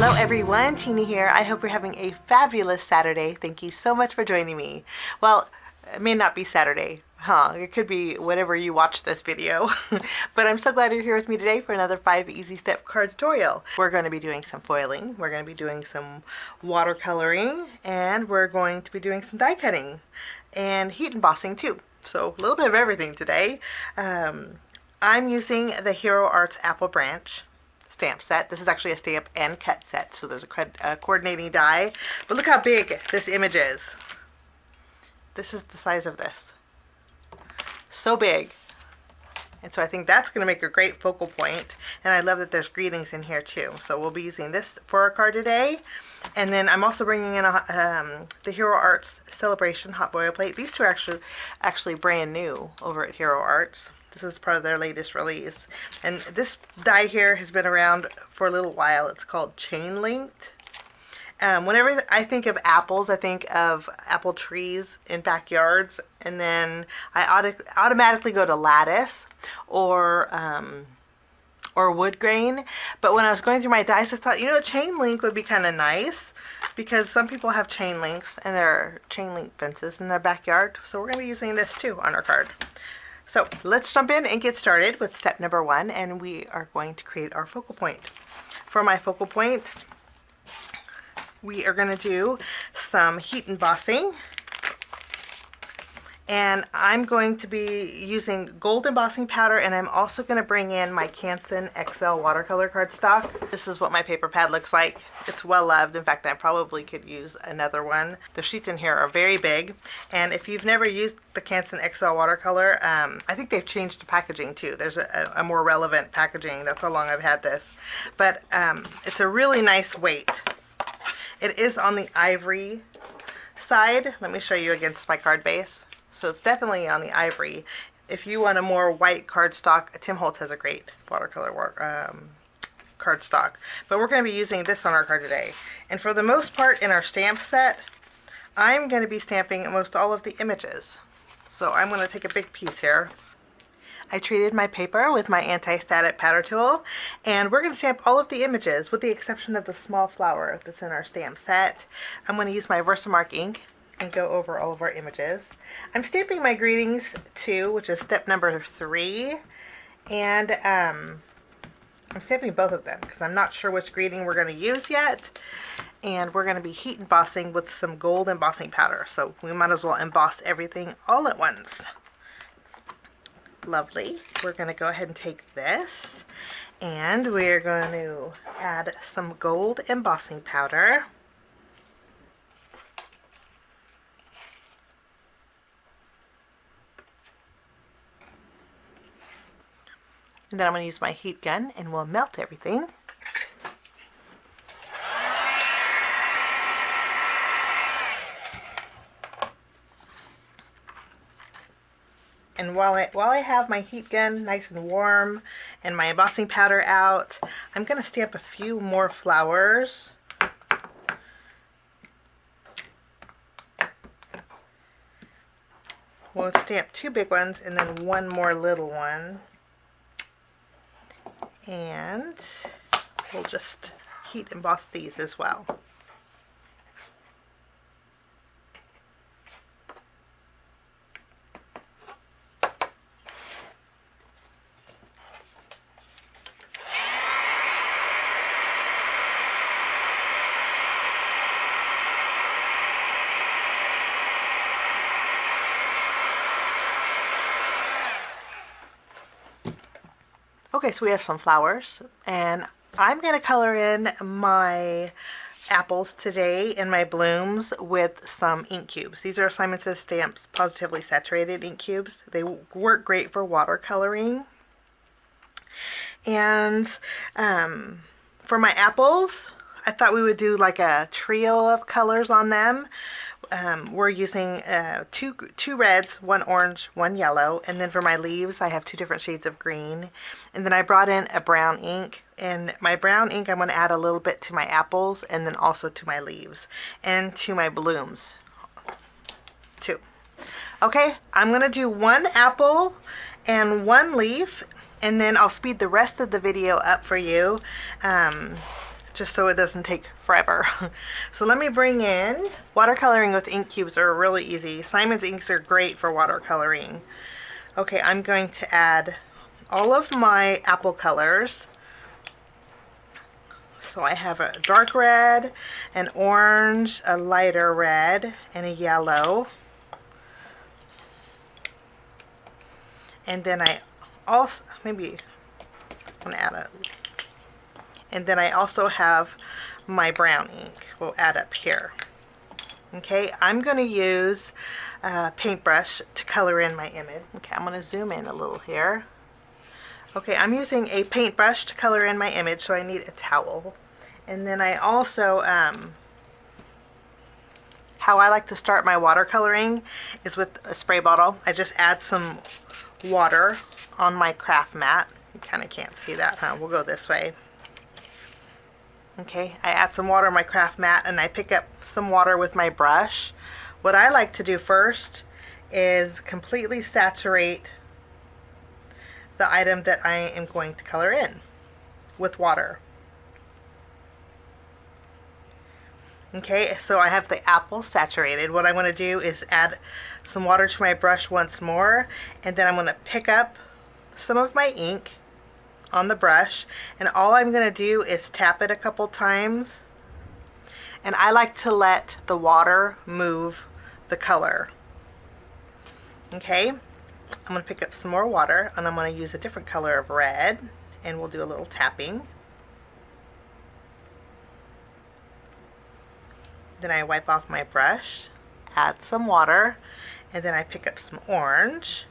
Hello everyone, Tina here. I hope you're having a fabulous Saturday. Thank you so much for joining me. Well, it may not be Saturday, It could be whenever you watch this video. But I'm so glad you're here with me today for another 5 easy step card tutorial. We're going to be doing some foiling, we're going to be doing some watercoloring, and we're going to be doing some die cutting and heat embossing too. So a little bit of everything today. I'm using the Hero Arts Apple Branch stamp set. This is actually a stamp and cut set, so there's a coordinating die. But look how big this image is. This is the size of this. So big. And so I think that's going to make a great focal point. And I love that there's greetings in here too. So we'll be using this for our card today. And then I'm also bringing in the Hero Arts Celebration Hot Boil Plate. These two are actually brand new over at Hero Arts. This is part of their latest release. And this die here has been around for a little while. It's called Chain Linked. Whenever I think of apples, I think of apple trees in backyards. And then I automatically go to lattice or wood grain. But when I was going through my dies, I thought, you know, chain link would be kind of nice, because some people have chain links and their chain link fences in their backyard. So we're going to be using this too on our card. So let's jump in and get started with step number 1, and we are going to create our focal point. For my focal point, we are going to do some heat embossing, and I'm going to be using gold embossing powder, and I'm also going to bring in my Canson XL watercolor cardstock. This is what my paper pad looks like. It's well loved. In fact, I probably could use another one. The sheets in here are very big, and if you've never used the Canson XL watercolor, I think they've changed the packaging too. There's a more relevant packaging. That's how long I've had this. But it's a really nice weight. It is on the ivory side. Let me show you against my card base. So it's definitely on the ivory. If you want a more white cardstock, Tim Holtz has a great watercolor cardstock. But we're going to be using this on our card today. And for the most part in our stamp set, I'm going to be stamping most all of the images. So I'm going to take a big piece here. I treated my paper with my anti-static powder tool, and we're going to stamp all of the images with the exception of the small flower that's in our stamp set. I'm going to use my Versamark ink and go over all of our images. I'm stamping my greetings too, which is step number 3, and I'm stamping both of them because I'm not sure which greeting we're going to use yet. And we're going to be heat embossing with some gold embossing powder, so we might as well emboss everything all at once. Lovely. We're going to go ahead and take this, and we're going to add some gold embossing powder. And then I'm going to use my heat gun and we'll melt everything. And while I have my heat gun nice and warm and my embossing powder out, I'm going to stamp a few more flowers. We'll stamp 2 big ones and then 1 more little one. And we'll just heat emboss these as well. Okay, so we have some flowers, and I'm going to color in my apples today and my blooms with some ink cubes. These are Simon Says Stamps Positively Saturated ink cubes. They work great for watercoloring. And for my apples, I thought we would do like a trio of colors on them. We're using two reds, 1 orange, 1 yellow, and then for my leaves I have 2 different shades of green. And then I brought in a brown ink, and my brown ink I'm going to add a little bit to my apples and then also to my leaves and to my blooms too. Okay, I'm going to do 1 apple and 1 leaf, and then I'll speed the rest of the video up for you just so it doesn't take forever. So let me bring in, watercoloring with ink cubes are really easy. Simon's inks are great for watercoloring. Okay, I'm going to add all of my apple colors. So I have a dark red, an orange, a lighter red, and a yellow. And then I also, maybe I'm going to add a, and then I also have my brown ink. We'll add up here. Okay, I'm going to use a paintbrush to color in my image. Okay, I'm going to zoom in a little here. Okay, I'm using a paintbrush to color in my image, so I need a towel. And then I also, how I like to start my watercoloring is with a spray bottle. I just add some water on my craft mat. You kind of can't see that, huh? We'll go this way. Okay, I add some water on my craft mat and I pick up some water with my brush. What I like to do first is completely saturate the item that I am going to color in with water. Okay, so I have the apple saturated. What I want to do is add some water to my brush once more, and then I'm going to pick up some of my ink on the brush, and all I'm going to do is tap it a couple times. And I like to let the water move the color. Okay, I'm going to pick up some more water, and I'm going to use a different color of red, and we'll do a little tapping. Then I wipe off my brush, add some water, and then I pick up some orange.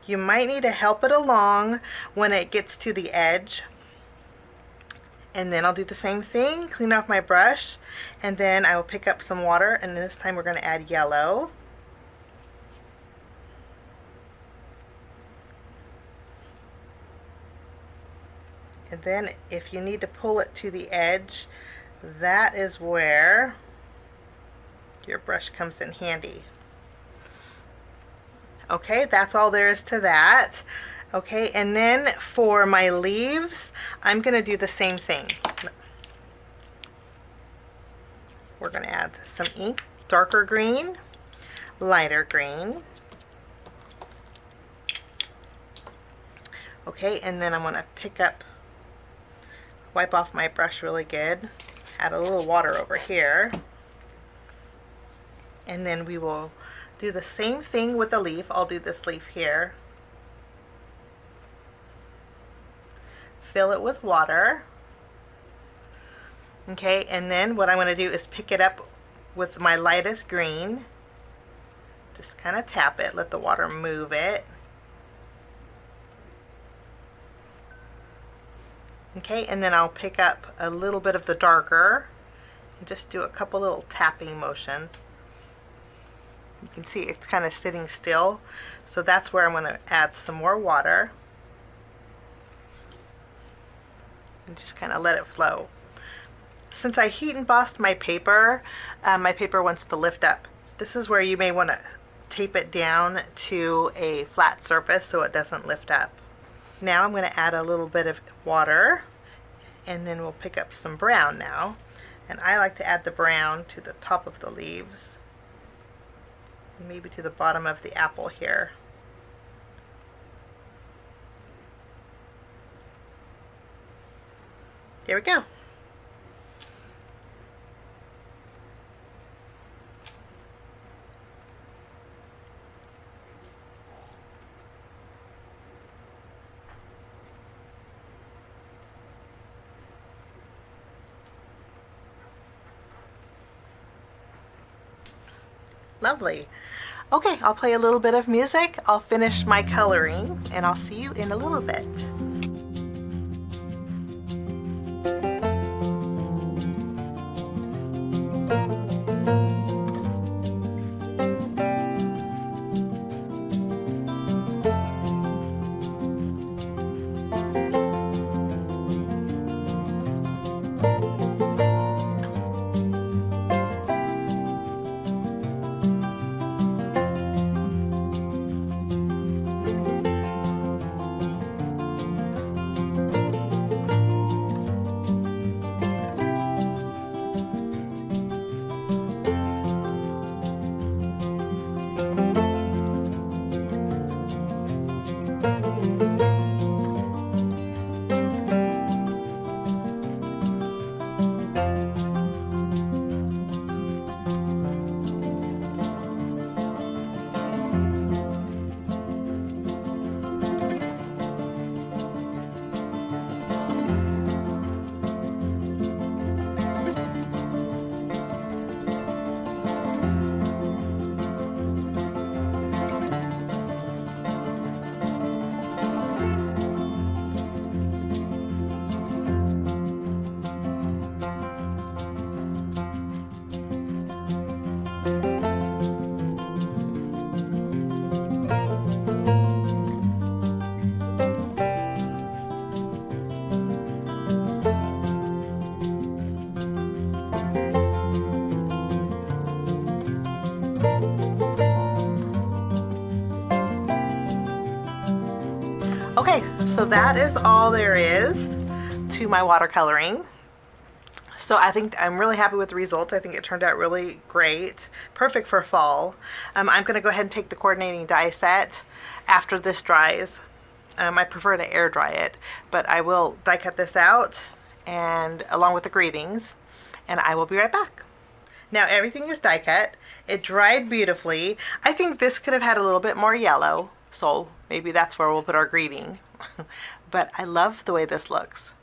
You might need to help it along when it gets to the edge. And then I'll do the same thing, clean off my brush, and then I will pick up some water, and this time we're going to add yellow. And then if you need to pull it to the edge, that is where your brush comes in handy. Okay, that's all there is to that. Okay, and then for my leaves, I'm going to do the same thing. We're going to add some ink, darker green, lighter green. Okay, and then I'm going to pick up, wipe off my brush really good, add a little water over here, and then we will do the same thing with the leaf. I'll do this leaf here. Fill it with water. Okay, and then what I'm going to do is pick it up with my lightest green. Just kind of tap it, let the water move it. Okay, and then I'll pick up a little bit of the darker and just do a couple little tapping motions. You can see it's kind of sitting still, so that's where I'm going to add some more water and just kind of let it flow. Since I heat embossed my paper wants to lift up. This is where you may want to tape it down to a flat surface so it doesn't lift up. Now I'm going to add a little bit of water, and then we'll pick up some brown now. And I like to add the brown to the top of the leaves, maybe to the bottom of the apple here. There we go. Lovely. Okay, I'll play a little bit of music, I'll finish my coloring, and I'll see you in a little bit. so that is all there is to my watercoloring. So I think I'm really happy with the results. I think it turned out really great. Perfect for fall. I'm going to go ahead and take the coordinating die set after this dries. I prefer to air dry it, but I will die cut this out and along with the greetings, and I will be right back. Now everything is die cut. It dried beautifully. I think this could have had a little bit more yellow, so maybe that's where we'll put our greeting. But I love the way this looks.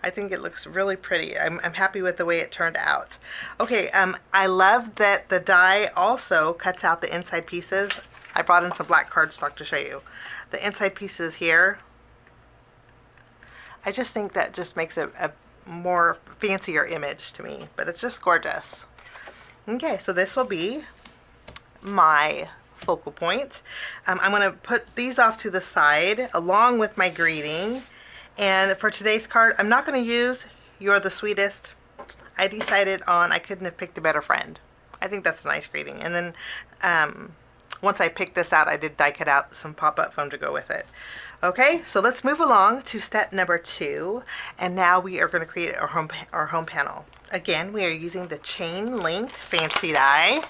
I think it looks really pretty. I'm happy with the way it turned out. Okay, I love that the die also cuts out the inside pieces. I brought in some black cardstock to show you. The inside pieces here. I just think that just makes it a more fancier image to me, but it's just gorgeous. Okay, so this will be my focal point. I'm going to put these off to the side along with my greeting. And for today's card, I'm not going to use "You're the Sweetest." I decided on I couldn't have picked a better friend. I think that's a nice greeting. And then once I picked this out, I did die cut out some pop-up foam to go with it. Okay, so let's move along to step number 2. And now we are going to create our home panel. Again, we are using the chain linked fancy die.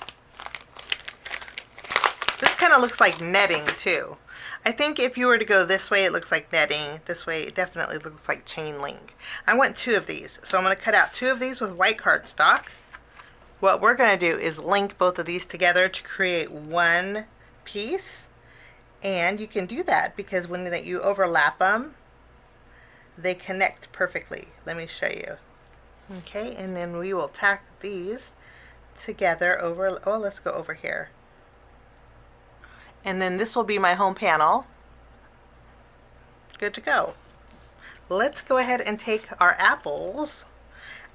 This kind of looks like netting too. I think if you were to go this way, it looks like netting. This way, it definitely looks like chain link. I want 2 of these. So I'm going to cut out 2 of these with white cardstock. What we're going to do is link both of these together to create one piece. And you can do that because when you overlap them, they connect perfectly. Let me show you. Okay, and then we will tack these together over, oh, let's go over here. And then this will be my home panel. Good to go. Let's go ahead and take our apples.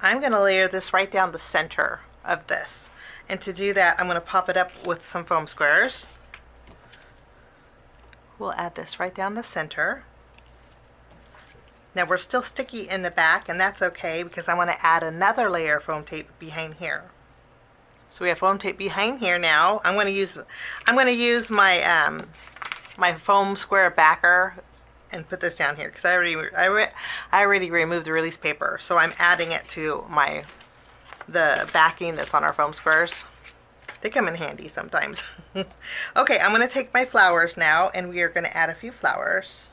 I'm going to layer this right down the center of this. And to do that, I'm going to pop it up with some foam squares. We'll add this right down the center. Now we're still sticky in the back, and that's okay because I want to add another layer of foam tape behind here. So we have foam tape behind here now. I'm going to use my my foam square backer and put this down here because I already removed the release paper. So I'm adding it to the backing that's on our foam squares. They come in handy sometimes. Okay, I'm going to take my flowers now, and we are going to add a few flowers.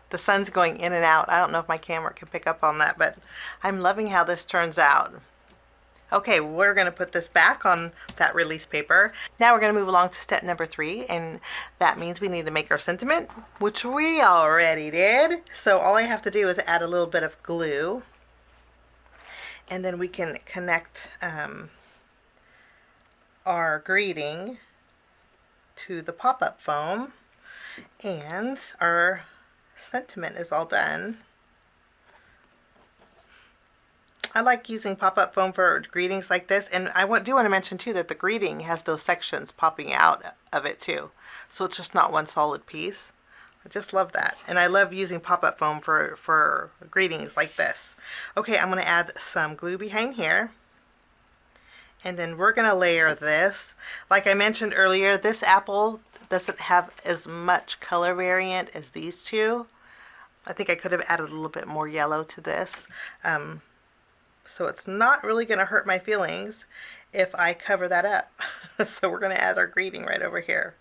The sun's going in and out. I don't know if my camera can pick up on that, but I'm loving how this turns out. Okay, we're going to put this back on that release paper. Now we're going to move along to step number 3, and that means we need to make our sentiment, which we already did. So all I have to do is add a little bit of glue, and then we can connect our greeting to the pop-up foam, and our sentiment is all done. I like using pop-up foam for greetings like this, and I do want to mention too that the greeting has those sections popping out of it too, so it's just not one solid piece. I just love that, and I love using pop-up foam for greetings like this. Okay, I'm going to add some glue behind here, and then we're going to layer this. Like I mentioned earlier, this apple doesn't have as much color variant as these two. I think I could have added a little bit more yellow to this. So it's not really going to hurt my feelings if I cover that up. So we're going to add our greeting right over here.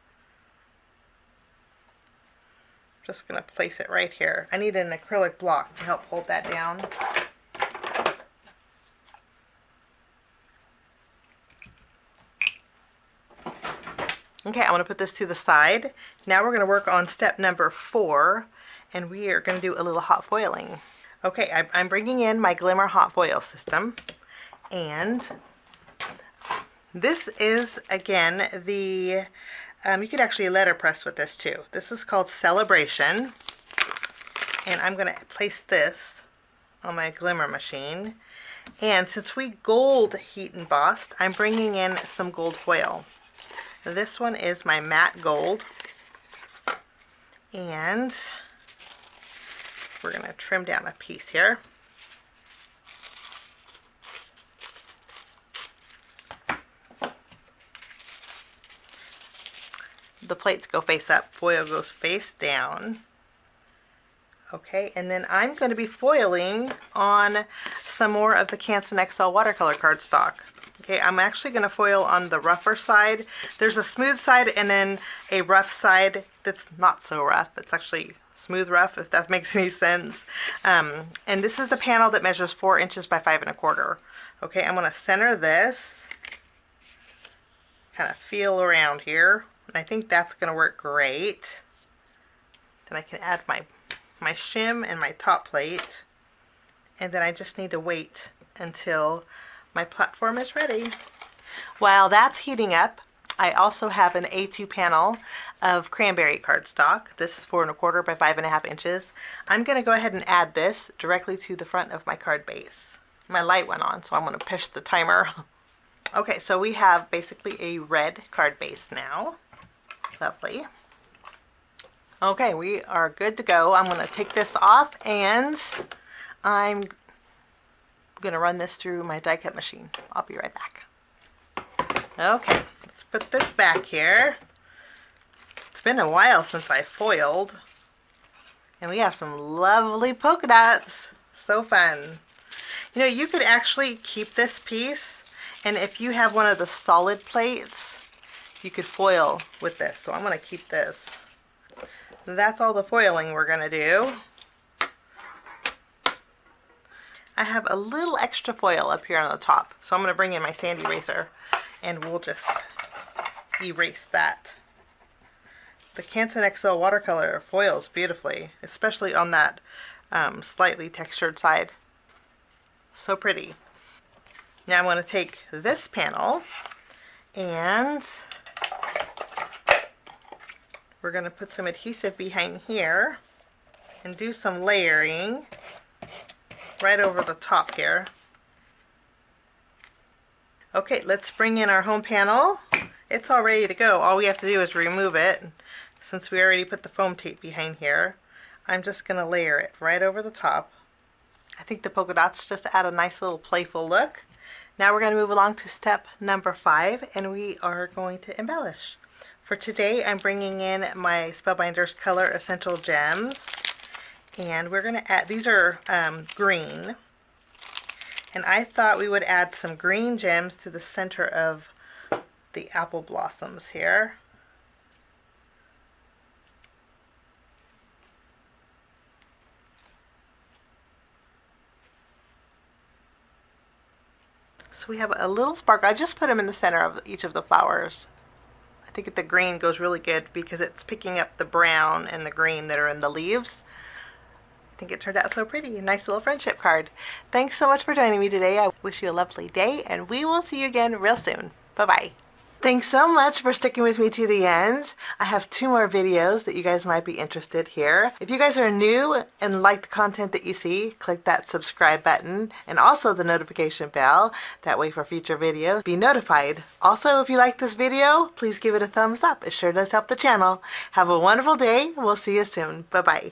Just going to place it right here. I need an acrylic block to help hold that down. Okay, I'm going to put this to the side. Now we're going to work on step number 4, and we are going to do a little hot foiling. Okay, I'm bringing in my Glimmer hot foil system, and this is, again, the, you could actually letterpress with this too. This is called Celebration, and I'm going to place this on my Glimmer machine. And since we gold heat embossed, I'm bringing in some gold foil. This one is my matte gold, and we're going to trim down a piece here. The plates go face up, foil goes face down. Okay, and then I'm going to be foiling on some more of the Canson XL watercolor cardstock. Okay, I'm actually going to foil on the rougher side. There's a smooth side and then a rough side that's not so rough. It's actually smooth rough, if that makes any sense. And this is the panel that measures 4 inches by 5 1/4. Okay, I'm going to center this, kind of feel around here, and I think that's going to work great. Then I can add my shim and my top plate, and then I just need to wait until my platform is ready. While that's heating up, I also have an A2 panel of cranberry cardstock. This is 4 1/4 by 5 1/2 inches. I'm going to go ahead and add this directly to the front of my card base. My light went on, so I'm going to push the timer. Okay, so we have basically a red card base now. Lovely. Okay, we are good to go. I'm going to take this off and I'm going to run this through my die cut machine. I'll be right back. Okay, let's put this back here. It's been a while since I foiled. And we have some lovely polka dots. So fun. You know, you could actually keep this piece, and if you have one of the solid plates, you could foil with this. So I'm going to keep this. That's all the foiling we're going to do. I have a little extra foil up here on the top, so I'm going to bring in my sand eraser and we'll just erase that. The Canson XL watercolor foils beautifully, especially on that slightly textured side. So pretty. Now I'm going to take this panel and we're going to put some adhesive behind here and do some layering right over the top here. Okay, let's bring in our home panel. It's all ready to go. All we have to do is remove it. Since we already put the foam tape behind here, I'm just going to layer it right over the top. I think the polka dots just add a nice little playful look. Now we're going to move along to step number 5, and we are going to embellish. For today, I'm bringing in my Spellbinders Color Essential Gems, and we're going to add, these are green, and I thought we would add some green gems to the center of the apple blossoms here. So we have a little sparkle. I just put them in the center of each of the flowers. I think the green goes really good because it's picking up the brown and the green that are in the leaves. I think it turned out so pretty. A nice little friendship card. Thanks so much for joining me today. I wish you a lovely day, and we will see you again real soon. Bye-bye. Thanks so much for sticking with me to the end. I have 2 more videos that you guys might be interested here. If you guys are new and like the content that you see, click that subscribe button and also the notification bell. That way for future videos, be notified. Also, if you like this video, please give it a thumbs up. It sure does help the channel. Have a wonderful day. We'll see you soon. Bye-bye.